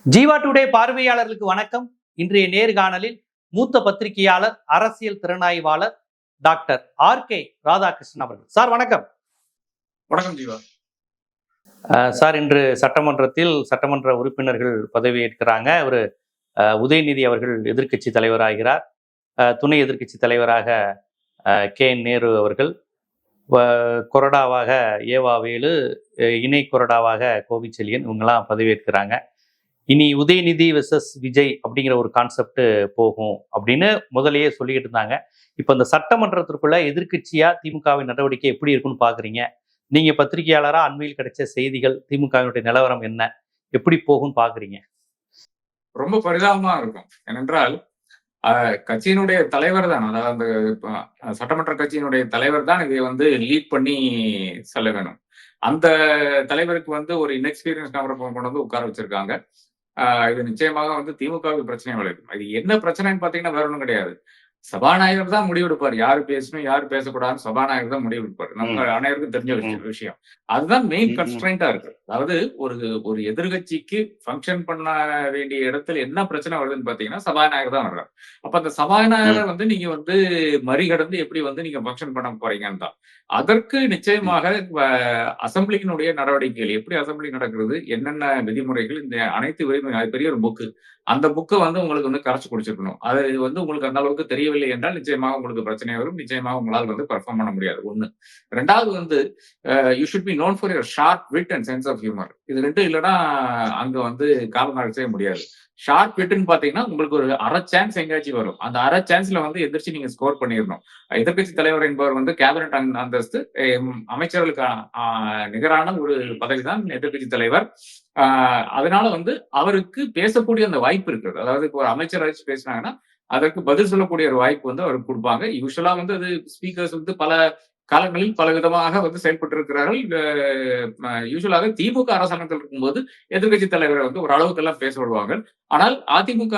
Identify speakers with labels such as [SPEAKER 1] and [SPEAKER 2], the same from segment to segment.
[SPEAKER 1] Jeeva today பார்வையாளர்களுக்கு வணக்கம். இன்றைய நேர்காணலில் மூத்த பத்திரிகையாளர், அரசியல் திறனாய்வாளர் டாக்டர் ஆர்.கே. ராதாகிருஷ்ணன் அவர்கள். சார் வணக்கம்.
[SPEAKER 2] வணக்கம் ஜீவா.
[SPEAKER 1] சார், இன்று சட்டமன்றத்தில் சட்டமன்ற உறுப்பினர்கள் பதவியேற்கிறாங்க. ஒரு உதயநிதி அவர்கள் எதிர்க்கட்சி தலைவராகிறார். துணை எதிர்க்கட்சி தலைவராக கே.என். நேரு அவர்கள், கொறடாவாக ஏவா வேலு, இணை கொறடாவாக கோவிச்செழியன், இவங்கெல்லாம் பதவியேற்கிறாங்க. இனி உதயநிதி வெர்சஸ் விஜய் அப்படிங்கிற ஒரு கான்செப்ட் போகும் அப்படின்னு முதலையே சொல்லிக்கிட்டு இருந்தாங்க. இப்போ இந்த சட்டமன்றத்திற்குள்ள எதிர்கட்சியா திமுகவின் நடவடிக்கை எப்படி இருக்குன்னு பாக்குறீங்க? நீங்க பத்திரிகையாளரா அண்மையில் கிடைச்ச செய்திகள், திமுகவினுடைய நிலவரம் என்ன, எப்படி போகும்னு பாக்குறீங்க?
[SPEAKER 2] ரொம்ப பரிதாபமா இருக்கும். ஏனென்றால் கட்சியினுடைய தலைவர் தான், அதாவது அந்த சட்டமன்ற கட்சியினுடைய தலைவர் தான் இதை லீட் பண்ணி செல்ல வேணும். அந்த தலைவருக்கு ஒரு இன்எக்ஸ்பீரியன்ஸ் நபரை கொண்டு வந்து உட்கார வச்சிருக்காங்க. இது நிச்சயமாக திமுகவுக்கு பிரச்சனை விளைவிக்கும். இது என்ன பிரச்சனைன்னு பாத்தீங்கன்னா வேற ஒன்றும் கிடையாது. சபாநாயகர் தான் முடிவெடுப்பார். யாரு பேசணும், யாரு பேசக்கூடாதுன்னு சபாநாயகர் தான் முடிவெடுப்பார். நம்ம அனைவருக்கும் தெரிஞ்ச விஷயம். அதுதான் மெயின் கன்ஸ்ட்ரெயின்டா இருக்கு. அதாவது ஒரு எதிர்கட்சிக்கு ஃபங்க்ஷன் பண்ண வேண்டிய இடத்துல என்ன பிரச்சனை வருதுன்னு பாத்தீங்கன்னா சபாநாயகர் தான் வர்றாரு. அப்ப அந்த சபாநாயகரை நீங்க மறிகடந்து எப்படி நீங்க ஃபங்க்ஷன் பண்ண போறீங்கன்னு தான். அதற்கு நிச்சயமாக அசம்பிளியினுடைய நடவடிக்கைகள், எப்படி அசம்பிளி நடக்கிறது, என்னென்ன விதிமுறைகள், இந்த அனைத்து விதிமுறை, பெரிய ஒரு புக்கு, அந்த புக்கை உங்களுக்கு கரைச்சு குடிச்சிருக்கணும். அது உங்களுக்கு அந்த அளவுக்கு தெரியவில்லை என்றால் நிச்சயமாக உங்களுக்கு பிரச்சனை வரும். நிச்சயமாக உங்களால் பெர்ஃபார்ம் பண்ண முடியாது. ஒண்ணு. ரெண்டாவது you should be known for your sharp விட் அண்ட் சென்ஸ் ஆஃப் ஹியூமர். இது ரெண்டும் இல்லைன்னா அங்க காலம் செய்ய முடியாது. ஷார்ட் விட்டுன்னு பாத்தீங்கன்னா உங்களுக்கு ஒரு அரை சான்ஸ் எங்கேயாச்சும் வரும். அந்த அரை சான்ஸ்ல எதிர்த்து நீங்க ஸ்கோர் பண்ணிடணும். எதிர்கட்சி தலைவர் என்பவர் கேபினட் அந்தஸ்து, அமைச்சர்களுக்கு நிகரான ஒரு பதவி தான் எதிர்கட்சி தலைவர். அதனால அவருக்கு பேசக்கூடிய அந்த வாய்ப்பு இருக்கிறது. அதாவது இப்போ ஒரு அமைச்சர் பேசினாங்கன்னா அதற்கு பதில் சொல்லக்கூடிய ஒரு வாய்ப்பு அவருக்கு கொடுப்பாங்க. யூஸ்வலா அது ஸ்பீக்கர்ஸ் பல காலங்களில் பல விதமாக செயல்பட்டு இருக்கிறார்கள். யூஸ்வலாக திமுக அரசாங்கத்தில் இருக்கும்போது எதிர்கட்சி தலைவரை ஒரு அளவுக்கு பேச விடுவாங்க. ஆனால் அதிமுக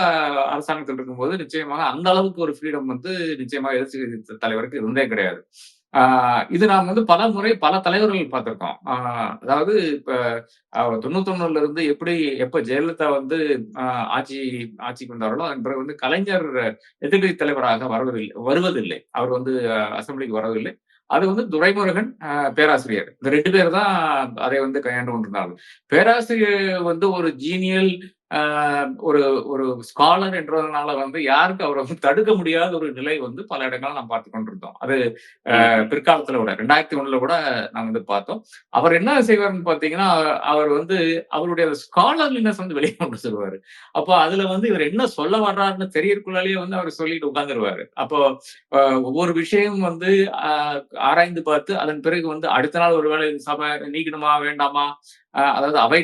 [SPEAKER 2] அரசாங்கத்தில் இருக்கும்போது நிச்சயமாக அந்த அளவுக்கு ஒரு ஃப்ரீடம் நிச்சயமாக எதிர்கட்சி தலைவருக்கு இருந்தே கிடையாது. இது நாம் பல முறை பல தலைவர்கள் பார்த்திருக்கோம். அதாவது இப்ப 91ல இருந்து எப்ப ஜெயலலிதா ஆட்சிக்கு வந்தார்களோ அதன் பிறகு கலைஞர் எதிர்கட்சி தலைவராக வருவதில்லை. அவர் அசம்பிளிக்கு வரவில்லை. அது துரைமுருகன், பேராசிரியர், இந்த 2 பேர் தான் அதை கையாண்டு கொண்டிருந்தார்கள். பேராசிரியர் ஒரு ஜீனியல், ஒரு ஒரு ஸ்காலர் என்றதுனால யாருக்கு அவரை தடுக்க முடியாத ஒரு நிலை பல இடங்கள் நாம் பார்த்து கொண்டிருந்தோம். அது பிற்காலத்துல கூட 2001 கூட நாம் பார்த்தோம். அவர் என்ன செய்வார்னு பாத்தீங்கன்னா, அவர் அவருடைய ஸ்காலர்லினஸ் வெளியே கொண்டு சொல்லுவாரு. அப்போ அதுல இவர் என்ன சொல்ல வர்றாருன்னு தெரியறதுக்குள்ளாலேயே அவர் சொல்லிட்டு உட்கார்ந்துருவாரு. அப்போ ஒவ்வொரு விஷயம் ஆராய்ந்து பார்த்து அதன் பிறகு அடுத்த நாள் ஒருவேளை சபை நீக்கணுமா வேண்டாமா, அதாவது அவை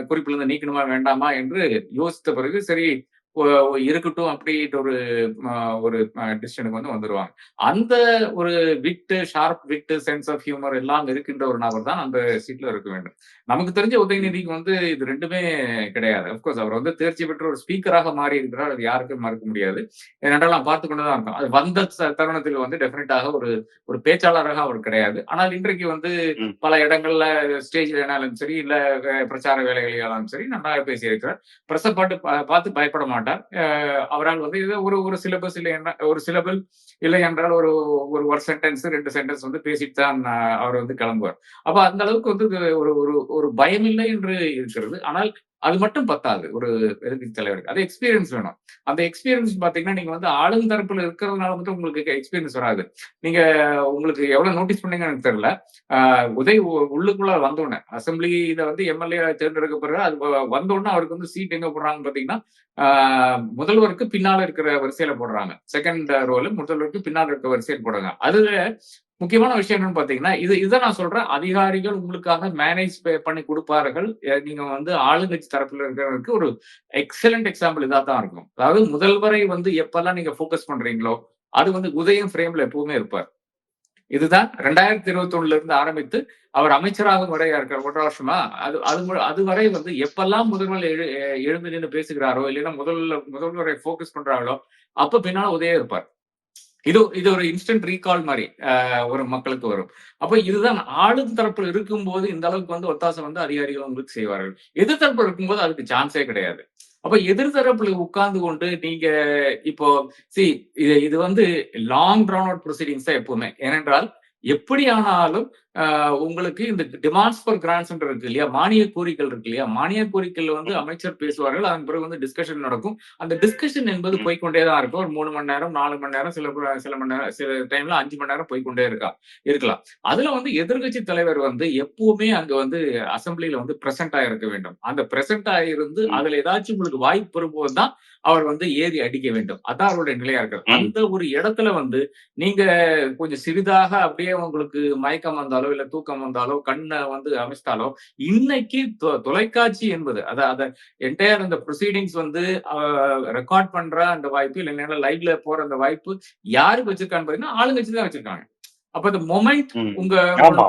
[SPEAKER 2] குறிப்பில் இருந்து நீக்கணுமா வேண்டாமா என்று யோசித்த பிறகு சரி இருக்கட்டும் அப்படின்ற ஒரு டிசிஷனுக்கு வந்துருவாங்க. அந்த ஒரு விட்டு, ஷார்ப் விட்டு, சென்ஸ் ஆஃப் ஹியூமர் எல்லாம் இருக்கின்ற ஒரு நபர் தான் அந்த சீட்ல இருக்க வேண்டும். நமக்கு தெரிஞ்ச உதயநிதிக்கு இது ரெண்டுமே கிடையாது. அப்கோர்ஸ் அவர் தேர்ச்சி பெற்ற ஒரு ஸ்பீக்கராக மாறி இருக்கிறார். அது யாருக்கும் மறுக்க முடியாது. ஏனென்றால் நாம் பார்த்து கொண்டுதான் இருக்கோம். அது வந்த தருணத்தில் டெஃபினட்டாக ஒரு பேச்சாளராக அவர் கிடையாது. ஆனால் இன்றைக்கு பல இடங்கள்ல ஸ்டேஜ்ல என்னாலும் சரி, இல்ல பிரச்சார வேலைகளாலும் சரி நன்றாக பேசியிருக்கிறார். பிரச பார்த்து பயப்பட மாட்டார். அவரால் ஒரு சிலபஸ் இல்லை, ஒரு சிலபல் இல்லை என்றால் ஒரு சென்டென்ஸ் 2 சென்டென்ஸ் பேசிட்டு தான் அவர் கிளம்புவார். அப்ப அந்த அளவுக்கு ஒரு பயம் இல்லை என்று இருக்கிறது. ஆனால் அது மட்டும் பத்தாது ஒரு எதிர்கட்சி தலைவருக்கு. அது எக்ஸ்பீரியன்ஸ் வேணும். அந்த எக்ஸ்பீரியன்ஸ் பாத்தீங்கன்னா நீங்க ஆளும் தரப்புல இருக்கிறதுனால உங்களுக்கு எக்ஸ்பீரியன்ஸ் வராது. நீங்க உங்களுக்கு எவ்வளவு நோட்டீஸ் பண்ணீங்கன்னு எனக்கு தெரியல. உள்ளுக்குள்ள வந்தோடனே அசம்பிளியில எம்எல்ஏ தேர்ந்தெடுக்க பிறகு அது வந்தோடனே அவருக்கு சீட் எங்க போடுறாங்கன்னு பாத்தீங்கன்னா, முதல்வருக்கு பின்னால இருக்கிற வரிசையில போடுறாங்க. செகண்ட் ரோல முதல்வருக்கு பின்னால இருக்கிற வரிசையில் போடுறாங்க. அதுல முக்கியமான விஷயம் என்னன்னு பாத்தீங்கன்னா, இதை நான் சொல்றேன், அதிகாரிகள் உங்களுக்காக மேனேஜ் பண்ணி கொடுப்பார்கள். நீங்க ஆளுங்கட்சி தரப்புல இருக்கிறவருக்கு ஒரு எக்ஸலண்ட் எக்ஸாம்பிள் இதா தான் இருக்கும். அதாவது முதல்வரை எப்பெல்லாம் நீங்க போக்கஸ் பண்றீங்களோ அது உதயம் ஃப்ரேம்ல எப்பவுமே இருப்பார். இதுதான் 2021 இருந்து ஆரம்பித்து அவர் அமைச்சராக வரை இருக்கிற 1 வருஷமா அதுவரை எப்பெல்லாம் முதல்வர் எழுந்து நின்று பேசுகிறாரோ, இல்லைன்னா முதல்வரை போக்கஸ் பண்றாங்களோ அப்ப பின்னால உதயம் இருப்பார். இது ஒரு இன்ஸ்டன்ட் ரீகால் மாதிரி ஒரு மக்களுக்கு வரும். அப்ப இதுதான் ஆளும் தரப்புல இருக்கும்போது இந்த அளவுக்கு வந்து ஒத்தாசை வந்து அதிகாரிகள் உங்களுக்கு செய்வார்கள். எதிர்த்தரப்புல இருக்கும்போது அதுக்கு சான்ஸே கிடையாது. அப்ப எதிர்த்தரப்புல உட்கார்ந்து கொண்டு நீங்க இப்போ இது வந்து லாங் ட்ரான் அவுட் ப்ரொசீடிங்ஸ் தான் எப்பவுமே. ஏனென்றால் எப்படி ஆனாலும் உங்களுக்கு இந்த டிமாண்ட்ஸ் ஃபார் கிராண்ட்ஸ் இருக்கு இல்லையா, மானிய கோரிக்கைகள் இருக்கு இல்லையா, மானிய கோரிக்கைகள் வந்து அமைச்சர் பேசுவார்கள், அதன் பிறகு வந்து டிஸ்கஷன் நடக்கும். அந்த டிஸ்கஷன் என்பது போய்க்கொண்டே தான் இருக்கும். ஒரு 3 மணி நேரம் 4 மணி நேரம் சில மணி நேரம் சில டைம்ல 5 மணி நேரம் போய்க்கொண்டே இருக்கலாம். அதுல வந்து எதிர்க்கட்சி தலைவர் வந்து எப்பவுமே அங்க வந்து அசம்பிளியில வந்து பிரசன்ட் ஆகிருக்க வேண்டும். அந்த பிரசன்ட் ஆகிருந்து அதுல ஏதாச்சும் உங்களுக்கு வாய்ப்பு வரும்போது தான் அவர் வந்து ஏறி அடிக்க வேண்டும். அதான் அவருடைய நிலையா இருக்கிறது. அந்த ஒரு இடத்துல வந்து நீங்க கொஞ்சம் சிறிதாக அப்படியே உங்களுக்கு மயக்கம் வந்தாலோ இல்ல தூக்கம் வந்தாலோ கண்ணை வந்து அமைச்சிட்டாலோ இன்னைக்கு தொலைக்காட்சி என்பது அத என்டையர் அந்த ப்ரொசீடிங்ஸ் வந்து ரெக்கார்ட் பண்ற அந்த வாய்ப்பு இல்லைன்னா லைவ்ல போற அந்த வாய்ப்பு யாருக்கு வச்சிருக்கான்னு பாத்தீங்கன்னா ஆளுங்கட்சி தான் வச்சிருக்காங்க. அப்ப இந்த மொமெண்ட்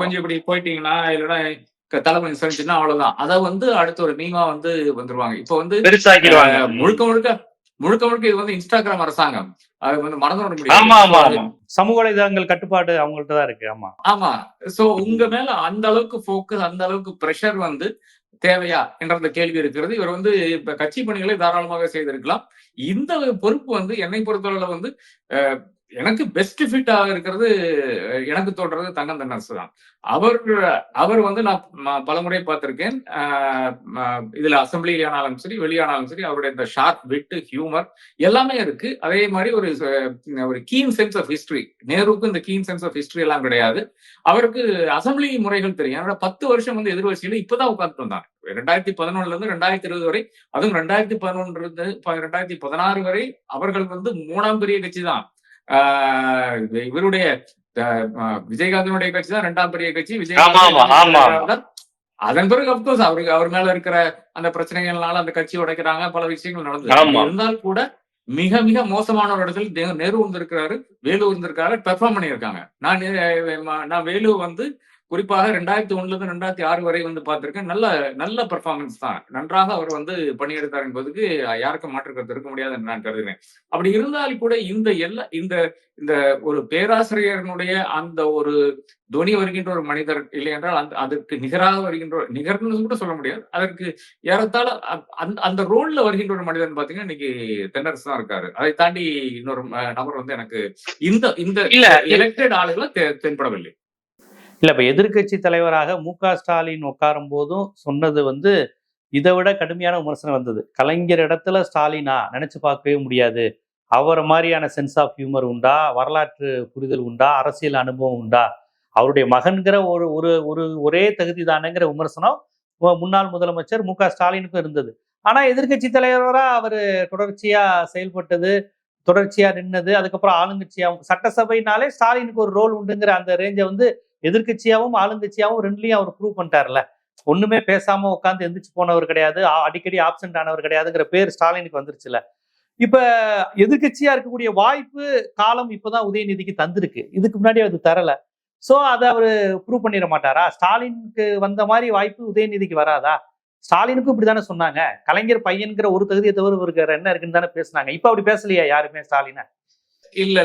[SPEAKER 2] கொஞ்சம் இப்படி போயிட்டீங்கன்னா இல்லைன்னா தலைமை சரிச்சுன்னா அவ்வளவுதான். அதை வந்து அடுத்த ஒரு மீமா வந்து வந்துருவாங்க. இப்ப வந்து முழுக்க இது வந்து இன்ஸ்டாகிராம் அரசாங்கம். அது வந்து மறந்துவிட முடியாது.
[SPEAKER 1] சமூக வலைதளங்கள் கட்டுப்பாடு அவங்கள்ட்ட தான் இருக்கு.
[SPEAKER 2] ஆமா. சோ உங்க மேல அந்த அளவுக்கு போக்கஸ், அந்த அளவுக்கு பிரஷர் வந்து தேவையா என்ற கேள்வி இருக்கிறது. இவர் வந்து இப்ப கட்சி பணிகளை தாராளமாக செய்திருக்கலாம். இந்த பொறுப்பு வந்து என்னை பொறுத்தவரை வந்து எனக்கு பெஸ்ட் ஃபிட் இருக்கிறது எனக்கு தோன்றது தங்கம் தென்னரசு தான். அவர் வந்து நான் பலமுறை பார்த்திருக்கேன். இதுல அசம்பிளியானாலும் சரி வெளியானாலும் சரி அவருடைய இந்த ஷார்ப் விட் ஹியூமர் எல்லாமே இருக்கு. அதே மாதிரி ஒரு கீன் சென்ஸ் ஆஃப் ஹிஸ்டரி. நேருக்கும் இந்த கீன் சென்ஸ் ஆஃப் ஹிஸ்டரி எல்லாம் கிடையாது. அவருக்கு அசம்பிளி முறைகள் தெரியும். அதனால 10 வருஷம் வந்து எதிர்வரிசையில இப்பதான் உட்கார்ந்து வந்தாங்க. 2011 இருந்து 2020 வரை, அதுவும் 2011 இருந்து 2016 வரை அவர்கள் வந்து 3ஆம் பெரிய கட்சி தான். இவருடைய விஜயகாந்தனுடைய கட்சி தான் 2ஆம் பெரிய கட்சி. விஜயகாந்த் அதன் பிறகு அப்கோர்ஸ் அவர் மேல இருக்கிற அந்த பிரச்சனைகள்னால அந்த கட்சி உடைக்கிறாங்க, பல விஷயங்கள் நடந்தது. இருந்தால் கூட மிக மிக மோசமான ஒரு இடத்துல நேரு இருந்திருக்கிறாரு, வேலு இருந்திருக்காரு, பெர்ஃபார்ம் பண்ணியிருக்காங்க. நான் வேலு வந்து குறிப்பாக 2001 இருந்து 2006 வரை வந்து பார்த்திருக்கேன். நல்ல பெர்ஃபார்மன்ஸ் தான். நன்றாக அவர் வந்து பணியெடுத்தார் என்பதுக்கு யாருக்கும் மாற்று கருத்து இருக்க முடியாது என்று நான் கருதுகிறேன். அப்படி இருந்தாலும் கூட இந்த ஒரு பேராசிரியர்களுடைய அந்த ஒரு துணி வருகின்ற ஒரு மனிதர் இல்லை என்றால் அதற்கு நிகராக நிகர்னு கூட சொல்ல முடியாது. அதற்கு ஏறத்தாழ அந்த ரோல்ல வருகின்ற ஒரு மனிதன் பாத்தீங்கன்னா இன்னைக்கு தென்னரசு தான் இருக்காரு. அதை தாண்டி இன்னொரு நபர் வந்து எனக்கு இந்த எலெக்டட் ஆளுகளை தென்படவில்லை.
[SPEAKER 1] இல்ல இப்ப எதிர்கட்சி தலைவராக மு.க. ஸ்டாலின் உட்காரும் போதும் சொன்னது வந்து இதை விட கடுமையான விமர்சனம் வந்தது. கலைஞர் இடத்துல ஸ்டாலினா நினைச்சு பார்க்கவே முடியாது, அவரை மாதிரியான சென்ஸ் ஆஃப் ஹியூமர் உண்டா, வரலாற்று புரிதல் உண்டா, அரசியல் அனுபவம் உண்டா, அவருடைய மகன்கிற ஒரே தகுதி தானேங்கிற விமர்சனம் முன்னாள் முதலமைச்சர் மு.க. ஸ்டாலினுக்கும் இருந்தது. ஆனா எதிர்கட்சி தலைவரா அவர் தொடர்ச்சியா செயல்பட்டது, தொடர்ச்சியா நின்னது, அதுக்கப்புறம் ஆளுங்கட்சியாவும் சட்டசபைனாலே ஸ்டாலினுக்கு ஒரு ரோல் உண்டுங்கிற அந்த ரேஞ்சை வந்து எதிர்கட்சியாவும் ஆளுங்கட்சியாவும் ரெண்டுலயும் அவர் ப்ரூவ் பண்ணிட்டார்ல. ஒண்ணுமே பேசாம உட்காந்து எந்திரிச்சு போனவர் கிடையாது, அடிக்கடி ஆப்சென்ட் ஆனவர் கிடையாதுங்கிற பேர் ஸ்டாலினுக்கு வந்துருச்சுல. இப்ப எதிர்கட்சியா இருக்கக்கூடிய வாய்ப்பு காலம் இப்பதான் உதயநிதிக்கு தந்திருக்கு, இதுக்கு முன்னாடி அது தரல. சோ அதை அவரு ப்ரூவ் பண்ணிட மாட்டாரா? ஸ்டாலினுக்கு வந்த மாதிரி வாய்ப்பு உதயநிதிக்கு வராதா? ஸ்டாலினுக்கும் இப்படித்தானே சொன்னாங்க, கலைஞர் பையன்கிற ஒரு தகுதியை தவிர இருக்கிற என்ன இருக்குன்னு தானே பேசினாங்க. இப்ப அப்படி பேசலையா யாருமே ஸ்டாலின?
[SPEAKER 2] இல்ல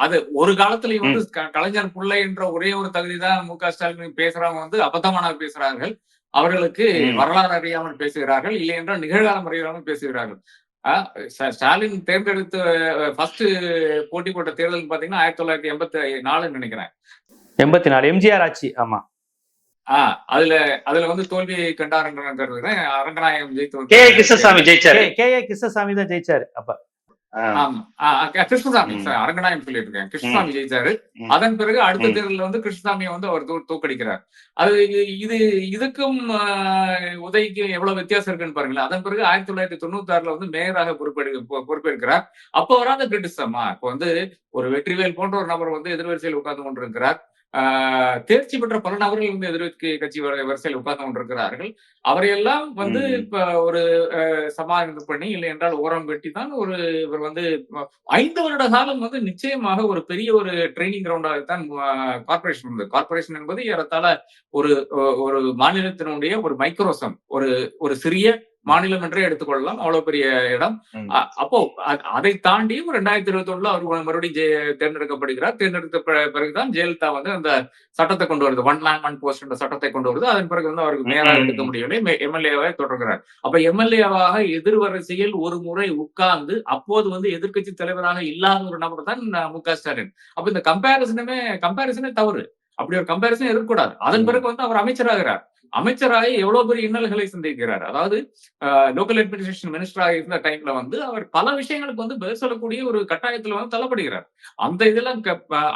[SPEAKER 2] அது ஒரு காலத்துல வந்து கலைஞர் பிள்ளை என்ற ஒரே ஒரு தகுதி தான் மு.க. ஸ்டாலின் பேசுறவங்க வந்து அபத்தமான பேசுறார்கள். அவர்களுக்கு வரலாறு அறியாமல் பேசுகிறார்கள், இல்லை என்றால் நிகழ்காலம் அறியாமல் பேசுகிறார்கள். ஸ்டாலின் தேர்ந்தெடுத்து ஃபர்ஸ்ட் போட்டி போட்ட தேர்தல் பாத்தீங்கன்னா 1984 நினைக்கிறேன்.
[SPEAKER 1] 84 எம்ஜிஆர் ஆட்சி. ஆமா.
[SPEAKER 2] அதுல வந்து தோல்வியை கண்டார் என்று அரங்கநாயகம்
[SPEAKER 1] கே ஏ கிருஷ்ணசாமி தான் ஜெயிச்சாரு. அப்ப
[SPEAKER 2] கிருஷ்ணசாமி அரங்கநாயகம் சொல்லிட்டு இருக்கேன், கிருஷ்ணசாமி ஜெயிச்சாரு. அதன் பிறகு அடுத்த தேர்தலில் வந்து கிருஷ்ணசாமியை வந்து அவர் தோக்கடிக்கிறார். அது இதுக்கும் உதவிக்கும் எவ்வளவு வித்தியாசம் இருக்குன்னு பாருங்களேன். அதன் பிறகு 1996 வந்து மேயராக பொறுப்பேற்கிறார். அப்ப வராத கிரிட்டிசமா இப்ப வந்து ஒரு வெற்றிவேல் போன்ற ஒரு நபர் வந்து எதிர்வரிசையில் உட்கார்ந்து கொண்டிருக்கிறார். தேர்ச்சி பெற்ற பல நபர்கள் வந்து எதிர்கட்சி கட்சி வரிசையில் உட்கார்ந்து கொண்டிருக்கிறார்கள். அவரையெல்லாம் வந்து இப்ப ஒரு சமாதானம் பண்ணி இல்லை என்றால் ஓரம் வெட்டி தான் இவர் வந்து 5 வருட காலம் வந்து நிச்சயமாக ஒரு பெரிய ஒரு ட்ரைனிங் கிரவுண்டாகத்தான் கார்பரேஷன் இருந்தது. கார்பரேஷன் என்பது ஏறத்தாழ ஒரு மாநிலத்தினுடைய ஒரு மைக்ரோசம், ஒரு சிறிய மாநிலம் என்றே எடுத்துக்கொள்ளலாம். அவ்வளவு பெரிய இடம். அப்போ அதை தாண்டியும் 2021 அவர் மறுபடியும் தேர்ந்தெடுக்கப்படுகிறார். தேர்ந்தெடுத்த பிறகுதான் ஜெயலலிதா வந்து அந்த சட்டத்தை கொண்டு வருது. ஒன் மேன் ஒன் போஸ்ட் என்ற சட்டத்தை கொண்டு வருது. அதன் பிறகு வந்து அவருக்கு மேயராக எடுக்க முடியவில்லை. எம்எல்ஏவாக தொடர்கிறார். அப்ப எம்எல்ஏவாக எதிர்வரிசையில் ஒரு முறை உட்கார்ந்து அப்போது வந்து எதிர்க்கட்சி தலைவராக இல்லாத ஒரு நபர் தான் மு.க. ஸ்டாலின். அப்ப இந்த கம்பேரிசனே தவறு. அப்படி ஒரு கம்பேரிசன் இருக்கக்கூடாது. அதன் பிறகு வந்து அவர் அமைச்சராகிறார். அமைச்சராகி எவ்வளவு பெரிய இன்னல்களை சந்திக்கிறார். அதாவது லோக்கல் அட்மினிஸ்ட்ரேஷன் மினிஸ்டராக இருந்த டைம்ல வந்து அவர் பல விஷயங்களுக்கு வந்து பதில் சொல்லக்கூடிய ஒரு கட்டாயத்துல வந்து தள்ளப்படுகிறார். அந்த இதெல்லாம்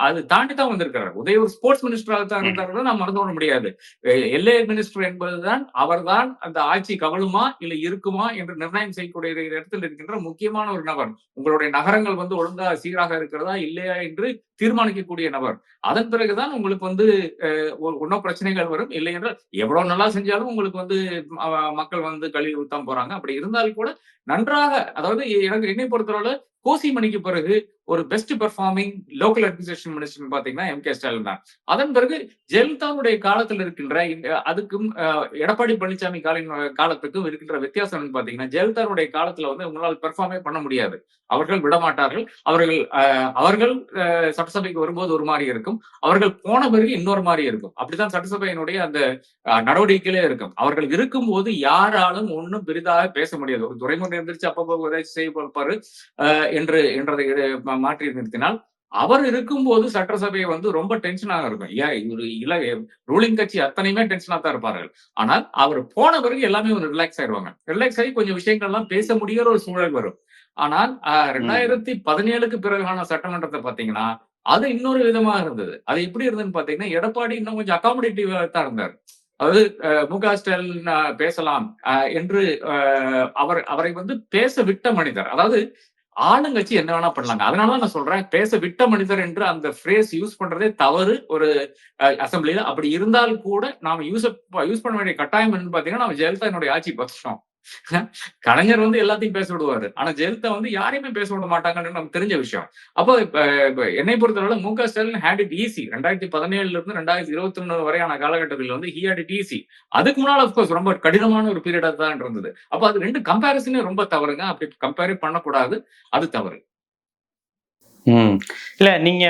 [SPEAKER 2] அது தாண்டி தான் வந்திருக்கிறார். உதய ஒரு ஸ்போர்ட்ஸ் மினிஸ்டராக தான் இருந்தார்கள், நாம் மறந்து விட முடியாது. எல்ஏ மினிஸ்டர் என்பதுதான் அவர்தான் அந்த ஆட்சி கவலுமா இல்ல இருக்குமா என்று நிர்ணயம் செய்யக்கூடிய இடத்தில் இருக்கின்ற முக்கியமான ஒரு நபர். உங்களுடைய நகரங்கள் வந்து ஒழுங்கா சீராக இருக்கிறதா இல்லையா என்று தீர்மானிக்கக்கூடிய நபர். அதன் பிறகுதான் உங்களுக்கு வந்து ஒன்னும் பிரச்சனைகள் வரும். இல்லை என்றால் எவ்வளவு நல்லா செஞ்சாலும் உங்களுக்கு வந்து மக்கள் வந்து கழுவி ஊத்தாம போறாங்க. அப்படி இருந்தாலும் கூட நன்றாக, அதாவது என்னை பொறுத்தவரை கோசிமணிக்கு பிறகு ஒரு best performing local administration minister பாத்தீங்கன்னா எம்.கே. ஸ்டாலின் தான். அதன் பிறகு ஜெயலலிதாவுடைய காலத்தில் இருக்கின்ற அதுக்கும் எடப்பாடி பழனிசாமி காலத்துக்கும் இருக்கின்ற வித்தியாசம் பாத்தீங்கன்னா, ஜெயலலிதாவுடைய காலத்துல வந்து உங்களால் பெர்ஃபார்மே பண்ண முடியாது. அவர்கள் விடமாட்டார்கள். அவர்கள் சட்டசபைக்கு வரும்போது ஒரு மாதிரி இருக்கும். அவர்கள் போன பிறகு இன்னொரு மாதிரி இருக்கும். அப்படித்தான் சட்டசபையினுடைய அந்த நடவடிக்கைகளே இருக்கும். அவர்கள் இருக்கும்போது யாராலும் ஒன்னும் பெரிதாக பேச முடியாது. ஒரு துறைமுறை எந்திரிச்சு அப்பப்போ உதவி செய்யப்பாரு என்றதை மாற்றி நிறுத்தினால், அவர் இருக்கும்போது சட்டசபையை வந்து ரொம்ப டென்ஷனாக இருக்கும். ரூலிங் கட்சி அத்தனையுமே டென்ஷனா தான் இருப்பார்கள். ஆனால் அவர் போன பிறகு எல்லாமே ஒரு ரிலாக்ஸ் ஆயிடுவாங்க. ரிலாக்ஸ் ஆகி கொஞ்சம் விஷயங்கள் எல்லாம் பேச முடிகிற ஒரு சூழல் வரும். ஆனால் 2017க்கு பிறகான சட்டமன்றத்தை பாத்தீங்கன்னா, அது இன்னொரு விதமா இருந்தது. அது எப்படி இருந்ததுன்னு பாத்தீங்கன்னா, எடப்பாடி இன்னும் கொஞ்சம் அகாமடேட்டிவா தான் இருந்தார். அதாவது மு.க. ஸ்டாலின் பேசலாம் என்று அவரை வந்து பேச விட்ட மனிதர். அதாவது ஆளுங்கட்சி என்ன வேணா பண்ணலாங்க. அதனாலதான் நான் சொல்றேன், பேச விட்ட மனிதர் என்று அந்த ஃப்ரேஸ் யூஸ் பண்றதே தவறு ஒரு அசம்பிளில. அப்படி இருந்தால் கூட நாம யூஸ் பண்ண வேண்டிய கட்டாயம் என்னன்னு பாத்தீங்கன்னா, நம்ம ஜெயலலிதா ஆட்சி பட்சம். கலைஞர் வந்து எல்லாத்தையும் பேச விடுவாரு. ஆனா ஜெயலலிதா வந்து யாரையுமே பேச விட மாட்டாங்கன்னு நமக்கு தெரிஞ்ச விஷயம். அப்போ என்னை பொறுத்தவரை MK. Stalin had it easy. 2017 இருந்து 2021 வரையான காலகட்டத்தில் வந்து ஹி ஹேட் இட் ஈஸி. அதுக்கு முன்னால அப்கோர்ஸ் ரொம்ப கடினமான ஒரு பீரியடா தான் இருந்தது. அப்ப அது ரெண்டு கம்பேரிசனே ரொம்ப தவறுங்க. அப்படி கம்பேரே பண்ணக்கூடாது. அது தவறு.
[SPEAKER 1] இல்ல நீங்க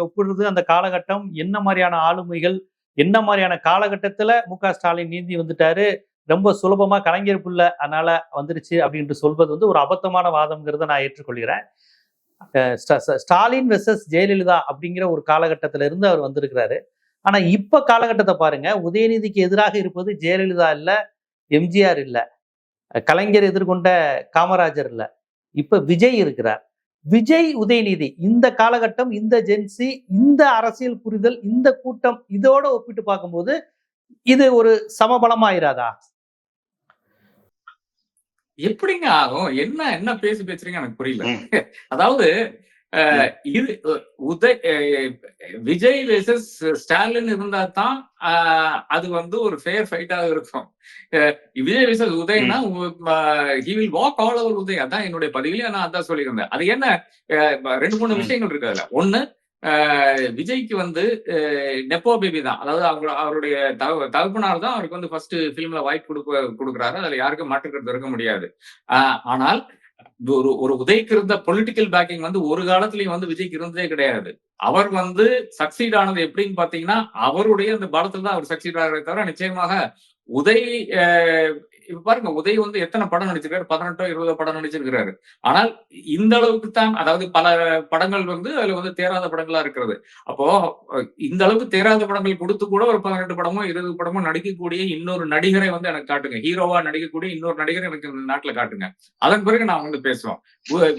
[SPEAKER 1] ஒப்பிடுறது அந்த காலகட்டம் என்ன மாதிரியான ஆளுமைகள், என்ன மாதிரியான காலகட்டத்துல மு.க. ஸ்டாலின் நீந்தி வந்துட்டாரு, ரொம்ப சுலபமா கலைஞர் புள்ள அதனால வந்துருச்சு அப்படின்ட்டு சொல்வது வந்து ஒரு அபத்தமான வாதம்ங்கிறத நான் ஏற்றுக்கொள்கிறேன். ஸ்டாலின் வெர்சஸ் ஜெயலலிதா அப்படிங்கிற ஒரு காலகட்டத்தில இருந்து அவர் வந்திருக்கிறாரு. ஆனா இப்ப காலகட்டத்தை பாருங்க, உதயநிதிக்கு எதிராக இருப்பது ஜெயலலிதா இல்ல, எம்ஜிஆர் இல்ல, கலைஞர் எதிர்கொண்ட காமராஜர் இல்ல, இப்ப விஜய் இருக்கிறார். விஜய் உதயநிதி இந்த காலகட்டம், இந்த ஜென்சி, இந்த அரசியல் புரிதல், இந்த கூட்டம் இதோட ஒப்பிட்டு பார்க்கும்போது இது ஒரு சமபலமாயிராதா?
[SPEAKER 2] எப்படிங்க ஆகும்? என்ன பேசுறீங்க எனக்கு புரியல. அதாவது இது விஜய் வெர்சஸ் ஸ்டாலின் இருந்தா தான் அது வந்து ஒரு ஃபேர் ஃபைட்டாக இருக்கும். விஜய் வெர்சஸ் உதயனா he will walk all over Uday. அதான் என்னுடைய பதிவிலே நான் அதான் சொல்லியிருந்தேன். அது என்ன 2-3 விஷயங்கள் இருக்கு அதுல. ஒண்ணு, விஜய்க்கு வந்து நெப்போ பேபி தான். அதாவது அவருடைய தகப்பனார் தான் அவருக்கு வந்து ஃபர்ஸ்ட் பிலிம்ல வாய்ப்பு கொடுக்குறாரு. அதுல யாருக்கும் மாற்றுக்கிறது இருக்க முடியாது. ஆனால் ஒரு உதய்க்கு இருந்த பொலிட்டிக்கல் பேக்கிங் வந்து ஒரு காலத்திலயும் வந்து விஜய்க்கு இருந்ததே கிடையாது. அவர் வந்து சக்சீட் ஆனது எப்படின்னு பாத்தீங்கன்னா, அவருடைய அந்த பலத்துல தான் அவர் சக்சீட் ஆகிறத தவிர நிச்சயமாக உதய் இப்ப பாருங்க, உதய் வந்து எத்தனை படம் நடிச்சிருக்காரு? 18-20 படம் நடிச்சிருக்கிறாரு. ஆனால் இந்த அளவுக்கு தான், அதாவது பல படங்கள் வந்து அதுல வந்து தேராத படங்களா இருக்கிறது. அப்போ இந்த அளவுக்கு தேராத படங்கள் கொடுத்து கூட ஒரு 18 படமோ 20 படமோ நடிக்கக்கூடிய இன்னொரு நடிகரை வந்து எனக்கு காட்டுங்க. ஹீரோவா நடிக்கக்கூடிய இன்னொரு நடிகரை எனக்கு இந்த நாட்டுல காட்டுங்க. அதன் பிறகு நான் வந்து பேசுவோம்.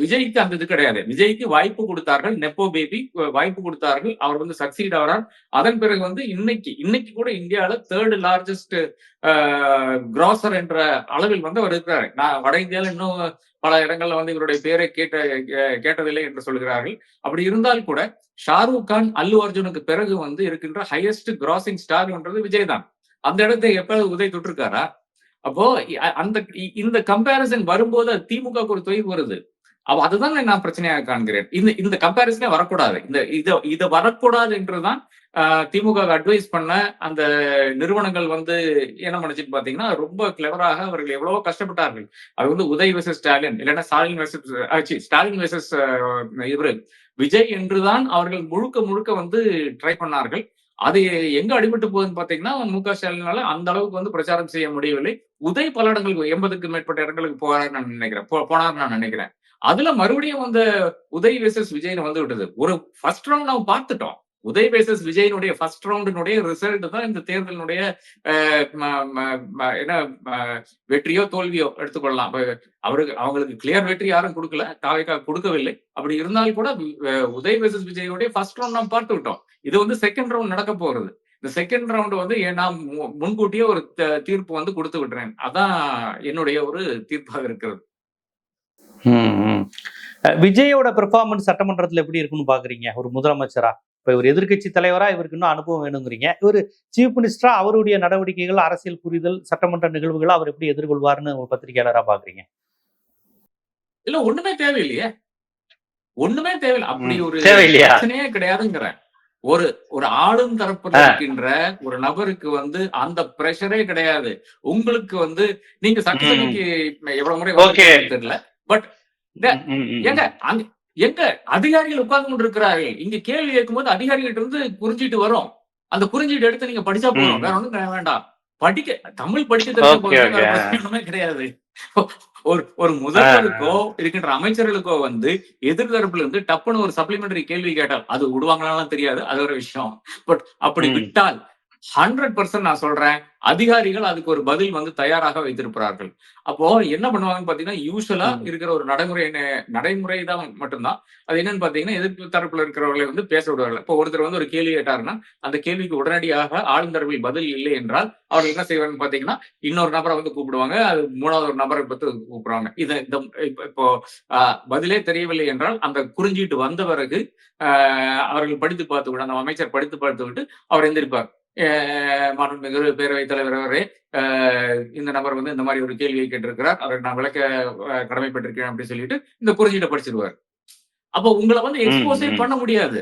[SPEAKER 2] விஜய்க்கு அந்த இது கிடையாது. விஜய்க்கு வாய்ப்பு கொடுத்தார்கள், நெப்போ பேபி வாய்ப்பு கொடுத்தார்கள், அவர் வந்து சக்சீட் ஆகிறார். அதன் பிறகு வந்து இன்னைக்கு கூட இந்தியாவில 3rd லார்ஜஸ்ட் கிராசர் என்ற அளவில் வந்து அவர் இருக்கிறார். நான் வட இந்தியாவில் இன்னும் பல இடங்கள்ல வந்து இவருடைய பேரை கேட்டதில்லை என்று சொல்கிறார்கள். அப்படி இருந்தால் கூட ஷாருக் கான், அல்லு அர்ஜுனுக்கு பிறகு வந்து இருக்கின்ற ஹையஸ்ட் கிராசிங் ஸ்டார்ன்றது விஜய் தான். அந்த இடத்தை எப்ப உதய் தொட்டிருக்காரா? அப்போ இந்த கம்பேரிசன் வரும்போது திமுக ஒரு தொய்வு வருது. அதுதான் நான் பிரச்சனையாக காண்கிறேன். இந்த கம்பேரிசனே வரக்கூடாது. இத வரக்கூடாது என்றுதான் திமுக அட்வைஸ் பண்ண அந்த நிறுவனங்கள் வந்து என்ன பண்ணுச்சுன்னு பாத்தீங்கன்னா, ரொம்ப கிளவராக அவர்கள் எவ்வளவோ கஷ்டப்பட்டார்கள். அது வந்து உதய் வெர்சஸ் ஸ்டாலின், இல்லன்னா ஸ்டாலின் வெர்சஸ் இவரு விஜய் என்றுதான் அவர்கள் முழுக்க முழுக்க வந்து ட்ரை பண்ணார்கள். அது எங்க அடிபட்டு போகுதுன்னு பாத்தீங்கன்னா, மு.க. ஸ்டாலினால அந்த அளவுக்கு வந்து பிரச்சாரம் செய்ய முடியவில்லை. உதய் பல இடங்களுக்கு 80க்கும் மேற்பட்ட இடங்களுக்கு போனார்ன்னு நான் நினைக்கிறேன். போனார்ன்னு நான் நினைக்கிறேன். அதுல மறுபடியும் அந்த உதய் வெர்சஸ் விஜய்ன்னு வந்து விட்டது. ஒரு ஃபர்ஸ்ட் ரவுண்ட் நம்ம பார்த்துட்டோம். உதய் வெர்சஸ் விஜயினுடைய ஃபர்ஸ்ட் ரவுண்டினுடைய ரிசல்ட் தான் இந்த தேர்தலினுடைய என்ன வெற்றியோ தோல்வியோ எடுத்துக்கொள்ளலாம். அவங்களுக்கு கிளியர் வெற்றி யாரும் கொடுக்கல, தாவேகா கொடுக்கவில்லை. அப்படி இருந்தால் கூட உதய் வெர்சஸ் விஜயுடைய ஃபர்ஸ்ட் ரவுண்ட் நாம் பார்த்து விட்டோம். இது வந்து செகண்ட் ரவுண்ட் நடக்க போறது. இந்த செகண்ட் ரவுண்ட் வந்து நான் முன்கூட்டியே ஒரு தீர்ப்பு வந்து கொடுத்து விட்டுறேன். அதான் என்னுடைய ஒரு தீர்ப்பாக இருக்கிறது.
[SPEAKER 1] விஜயோட பெர்ஃபார்மன்ஸ் சட்டமன்றத்தில் எப்படி இருக்குன்னு பாக்குறீங்க ஒரு முதலமைச்சரா? இப்ப இவர் எதிர்கட்சி தலைவரா இவருக்கு இன்னும் அனுபவம் வேணுங்கிறீங்க. இவர் சீஃப் மினிஸ்டரா அவருடைய நடவடிக்கைகள், அரசியல் புரிதல், சட்டமன்ற நிகழ்வுகளை அவர் எப்படி எதிர்கொள்வார்னு ஒரு பத்திரிகையாளரா பாக்குறீங்க?
[SPEAKER 2] இல்ல ஒண்ணுமே தேவையில்லையே, ஒண்ணுமே தேவையில்லை. அப்படி ஒரு பிரச்சனையே கிடையாதுங்கிறேன். ஒரு ஆளும் தரப்புல இருக்கின்ற ஒரு நபருக்கு வந்து அந்த பிரஷரே கிடையாது. உங்களுக்கு வந்து நீங்க சட்டசபைக்கு எவ்வளவு முறை தெரியல, பட் எங்க அதிகாரிகள் உட்கார்ந்து கொண்டு இருக்கிறார்கள். இங்க கேள்வி கேட்கும்போது அதிகாரிகிட்ட இருந்து குறிஞ்சிட்டு வரும். அந்த குறிஞ்சிட்டு எடுத்து நீங்க படிச்சா போதும், வேற ஒண்ணும் வேண்டாம். தமிழ் படிக்க தெரிஞ்ச கிடையாது. ஒரு முதல்வருக்கோ இருக்கின்ற அமைச்சர்களுக்கோ வந்து எதிர்தரப்புல இருந்து டப்புன்னு ஒரு சப்ளிமெண்டரி கேள்வி கேட்டால் அது விடுவாங்களான்னு தெரியாது, அது ஒரு விஷயம். பட் அப்படி விட்டால் 100% நான் சொல்றேன், அதிகாரிகள் அதுக்கு ஒரு பதில் வந்து தயாராக வைத்திருக்கிறார்கள். அப்போ என்ன பண்ணுவாங்கன்னு பாத்தீங்கன்னா, யூசுவலா இருக்கிற ஒரு நடைமுறை தான் மட்டும்தான். அது என்னன்னு பாத்தீங்கன்னா, எதிர்ப்பு தரப்புல இருக்கிறவர்களை வந்து பேச விடுவார்கள். இப்போ ஒருத்தர் வந்து ஒரு கேள்வி கேட்டாருன்னா, அந்த கேள்விக்கு உடனடியாக ஆளும் தரப்பில் பதில் இல்லை என்றால் அவர்கள் என்ன செய்வாங்கன்னு பாத்தீங்கன்னா, இன்னொரு நபரை வந்து கூப்பிடுவாங்க, அது மூணாவது ஒரு நபரை பத்தி கூப்பிடுவாங்க. இப்போ பதிலே தெரியவில்லை என்றால் அந்த குறிஞ்சிட்டு வந்த பிறகு அவர்கள் படித்து பார்த்து விட்டு, அந்த அமைச்சர் படித்து பார்த்து விட்டு அவர் எந்திரிப்பார். மாண்புமிகு பேரவைத் தலைவர் அவரே, இந்த நபர் வந்து இந்த மாதிரி ஒரு கேள்வியை கேட்டிருக்கிறார், அவருக்கு நான் விளக்க கடமைப்பட்டிருக்கேன் அப்படின்னு சொல்லிட்டு இந்த குறிஞ்சிட்ட படிச்சிருவார். அப்போ உங்களை வந்து எக்ஸ்போஸே பண்ண முடியாது.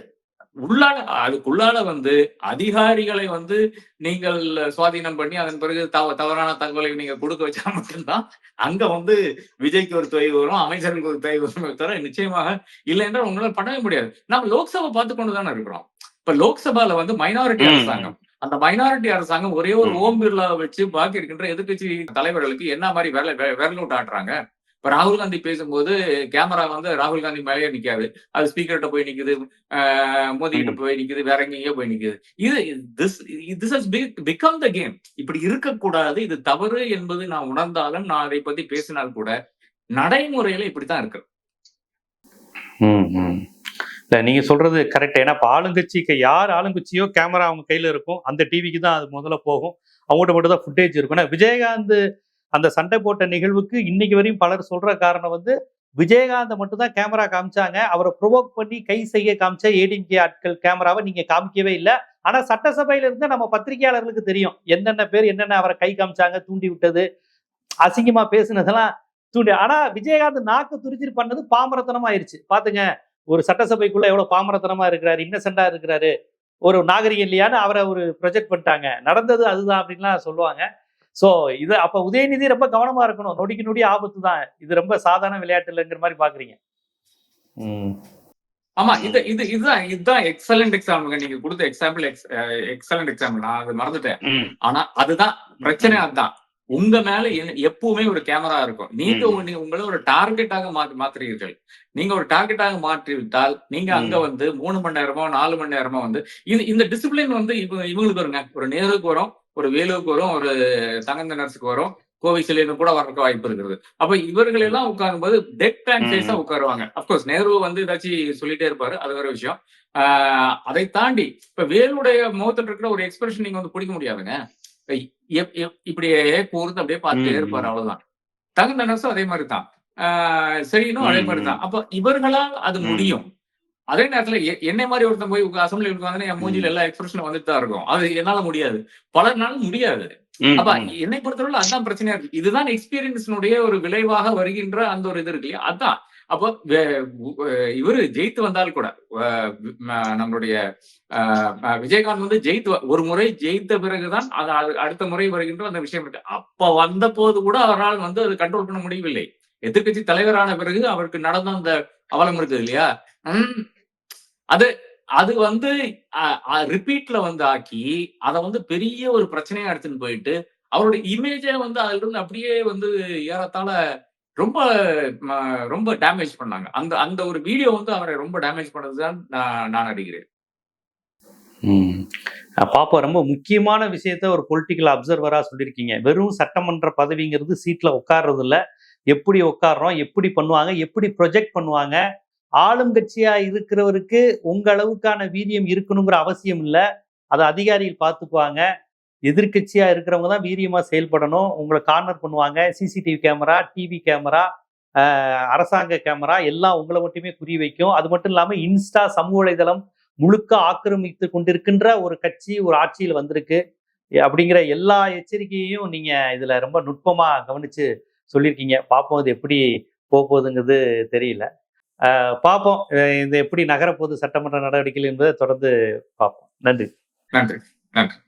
[SPEAKER 2] அதுக்குள்ளால வந்து அதிகாரிகளை வந்து நீங்கள் சுவாதீனம் பண்ணி அதன் பிறகு தவறான தகவலை நீங்க கொடுக்க வச்சா மட்டும்தான் அங்க வந்து விஜய்க்கு ஒரு தொய்வு வரும், அமைச்சருக்கு ஒரு தொய்வு வரும். தவிர நிச்சயமாக இல்லை என்றால் உங்களால பண்ணவே முடியாது. நம்ம லோக்சபா பார்த்து கொண்டுதானே இருக்கிறோம். இப்ப லோக்சபால வந்து மைனாரிட்டி அரசாங்கம், அந்த மைனாரிட்டி அரசாங்கம் ஒரே ஒரு ஓம் பிர்லாவை வச்சு பாக்கி இருக்கின்ற எதிர்கட்சி தலைவர்களுக்கு என்ன மாதிரி விரல் விட்டு ஆட்டுறாங்க. இப்ப ராகுல் காந்தி பேசும்போது கேமரா வந்து ராகுல் காந்தி மேலேயே நிக்காது, அது ஸ்பீக்கர்கிட்ட போய் நிக்குது, மோடி கிட்ட போய் நிக்குது, வேற எங்கேயோ போய் நிக்குது. this has become the game. இப்படி இருக்கக்கூடாது, இது தவறு என்பது நான் உணர்ந்தாலும் நான் அதை பத்தி பேசினால் கூட நடைமுறையில இப்படித்தான் இருக்கு.
[SPEAKER 1] நீங்க சொல்றது கரெக்ட். ஏன்னா இப்ப ஆளுங்கட்சிக்கு யார் ஆளுங்கட்சியோ கேமரா அவங்க கையில இருக்கும், அந்த டிவிக்கு தான் அது முதல்ல போகும், அவங்ககிட்ட மட்டும் தான் ஃபுட்டேஜ் இருக்கும். விஜயகாந்த் அந்த சண்டை போட்ட நிகழ்வுக்கு இன்னைக்கு வரையும் பலர் சொல்ற காரணம் வந்து விஜயகாந்த் மட்டும் தான் கேமரா காமிச்சாங்க, அவரை ப்ரொவோக் பண்ணி கை செய்ய காமிச்ச ஏடிஎம்கே ஆட்கள் கேமராவை நீங்க காமிக்கவே இல்லை. ஆனா சட்டசபையில இருந்து நம்ம பத்திரிகையாளர்களுக்கு தெரியும் என்னென்ன பேர் என்னென்ன அவரை கை காமிச்சாங்க, தூண்டி விட்டது, அசிங்கமா பேசுனதெல்லாம் தூண்டி. ஆனா விஜயகாந்த் நாக்கு துரிச்சிட்டு பண்ணது பாமரத்தனமா ஆயிடுச்சு. பாத்துங்க, ஒரு சட்டசபைக்குள்ள எவ்வளவு பாமரத்தனமா இருக்கிறாரு, இன்னசென்டா இருக்கிறாரு, ஒரு நாகரிகம் இல்லையான்னு அவரை ஒரு ப்ரொஜெக்ட் பண்ணிட்டாங்க. நடந்தது அதுதான் அப்படின்லாம் சொல்லுவாங்க. சோ இது அப்ப உதயநிதி ரொம்ப கவனமா இருக்கணும், நொடிக்கு நொடி ஆபத்து தான், இது ரொம்ப சாதாரண விளையாட்டு இல்லைங்கிற மாதிரி பாக்குறீங்க.
[SPEAKER 2] ஆமா, இதுதான் எக்ஸலண்ட் எக்ஸாம்பிள். நீங்க கொடுத்த எக்ஸாம்பிள் எக்ஸலண்ட் எக்ஸாம்பிள், நான் அதை மறந்துட்டேன். ஆனா அதுதான் பிரச்சனை. அதுதான் உங்க மேல எப்பவுமே ஒரு கேமரா இருக்கும். நீங்க உங்களை ஒரு டார்கெட்டாக மாற்றுறீர்கள். நீங்க ஒரு டார்கெட்டாக மாற்றி விட்டால் நீங்க அங்க வந்து 3 மணி நேரமோ 4 மணி நேரமோ வந்து இந்த டிசிப்ளின் வந்து இவங்களுக்கு வருங்க. ஒரு நேருக்கு வரும், ஒரு வேலுவுக்கு வரும், ஒரு தங்கந்தனரசுக்கு வரும், கோவை சிலைன்னு கூட வர்றதுக்கு வாய்ப்பு இருக்கிறது. அப்ப இவர்கள் எல்லாம் உட்காரும் போது டெட் அண்ட் ஃபேஸா உட்காருவாங்க. அப்கோர்ஸ் நேரு வந்து ஏதாச்சும் சொல்லிட்டே இருப்பாரு, அது ஒரு விஷயம். அதை தாண்டி இப்ப வேலுடைய முகத்தில் இருக்கிற ஒரு எக்ஸ்பிரஷன் நீங்க வந்து பிடிக்க முடியாதுங்க. இப்படியே கூர்ந்து அப்படியே பார்த்துட்டே இருப்பாரு, அவ்வளவுதான். தங்கந்தனரசும் அதே மாதிரிதான், சரினும் அதே மாதிரிதான். அப்ப இவர்களால் அது முடியும். அதே நேரத்துல என்னை மாதிரி ஒருத்தன் போய் அசம்பிளி உட்காந்து என் மூஞ்சில எல்லா எக்ஸ்பிரஷனும் வந்துட்டு தான் இருக்கும். அது என்னால முடியாது, பலர்னால முடியாது. அப்ப என்னை பொறுத்தவரை அதுதான் பிரச்சனையா இருக்கு. இதுதான் எக்ஸ்பீரியன்ஸினுடைய ஒரு விளைவாக வருகின்ற அந்த ஒரு இது இருக்கு இல்லையா, அதான். அப்போ இவரு ஜெயித்து வந்தால் கூட நம்மளுடைய விஜயகாந்த் வந்து ஒரு முறை ஜெயித்த பிறகுதான் அடுத்த முறை வருகின்ற அந்த விஷயம் இருக்கு. அப்ப வந்த போது கூட அவரால் வந்து அதை கண்ட்ரோல் பண்ண முடியவில்லை. எதிர்க்கட்சி தலைவரான பிறகு அவருக்கு நடந்த அந்த அவலம் இருக்குது இல்லையா? அது அது வந்து ரிப்பீட்ல வந்து ஆக்கி அதை வந்து பெரிய ஒரு பிரச்சனையா எடுத்துன்னு போயிட்டு அவருடைய இமேஜே வந்து அதுல இருந்து அப்படியே வந்து ஏறத்தாழ ரொம்ப ரொம்ப டேமேஜ் பண்ணாங்க. அந்த அந்த ஒரு வீடியோ வந்து அவரை ரொம்ப டேமேஜ் பண்ணதுதான் நான் அறிகிறேன்.
[SPEAKER 1] பாப்பா ரொம்ப முக்கியமான விஷயத்த ஒரு பொலிட்டிக்கல் அப்சர்வரா சொல்லியிருக்கீங்க. வெறும் சட்டமன்ற பதவிங்கிறது சீட்ல உட்கார்றது இல்ல. எப்படி உட்கார்றோம், எப்படி பண்ணுவாங்க, எப்படி ப்ரொஜெக்ட் பண்ணுவாங்க. ஆளும் கட்சியா இருக்கிறவருக்கு உங்க அளவுக்கான வீரியம் இருக்கணுங்கிற அவசியம் இல்ல. அதை அதிகாரிகள் பார்த்துக்குவாங்க. எதிர்கட்சியா இருக்கிறவங்க தான் வீரியமா செயல்படணும். உங்களை கார்னர் பண்ணுவாங்க. சிசிடிவி கேமரா, டிவி கேமரா, அரசாங்க கேமரா எல்லாம் உங்களை மட்டுமே குறி வைக்கும். அது மட்டும் இல்லாம இன்ஸ்டா சமூக வலைதளம் முழுக்க ஆக்கிரமித்து கொண்டிருக்கின்ற ஒரு கட்சி ஒரு ஆட்சியில் வந்திருக்கு. அப்படிங்கிற எல்லா எச்சரிக்கையையும் நீங்க இதுல ரொம்ப நுட்பமா கவனிச்சு சொல்லியிருக்கீங்க. பார்ப்போம் இது எப்படி போகுதுங்கிறது தெரியல. பார்ப்போம் இது எப்படி நகரப்போகுது சட்டமன்ற நடவடிக்கைகள் என்பதை தொடர்ந்து பார்ப்போம். நன்றி.
[SPEAKER 2] நன்றி. நன்றி.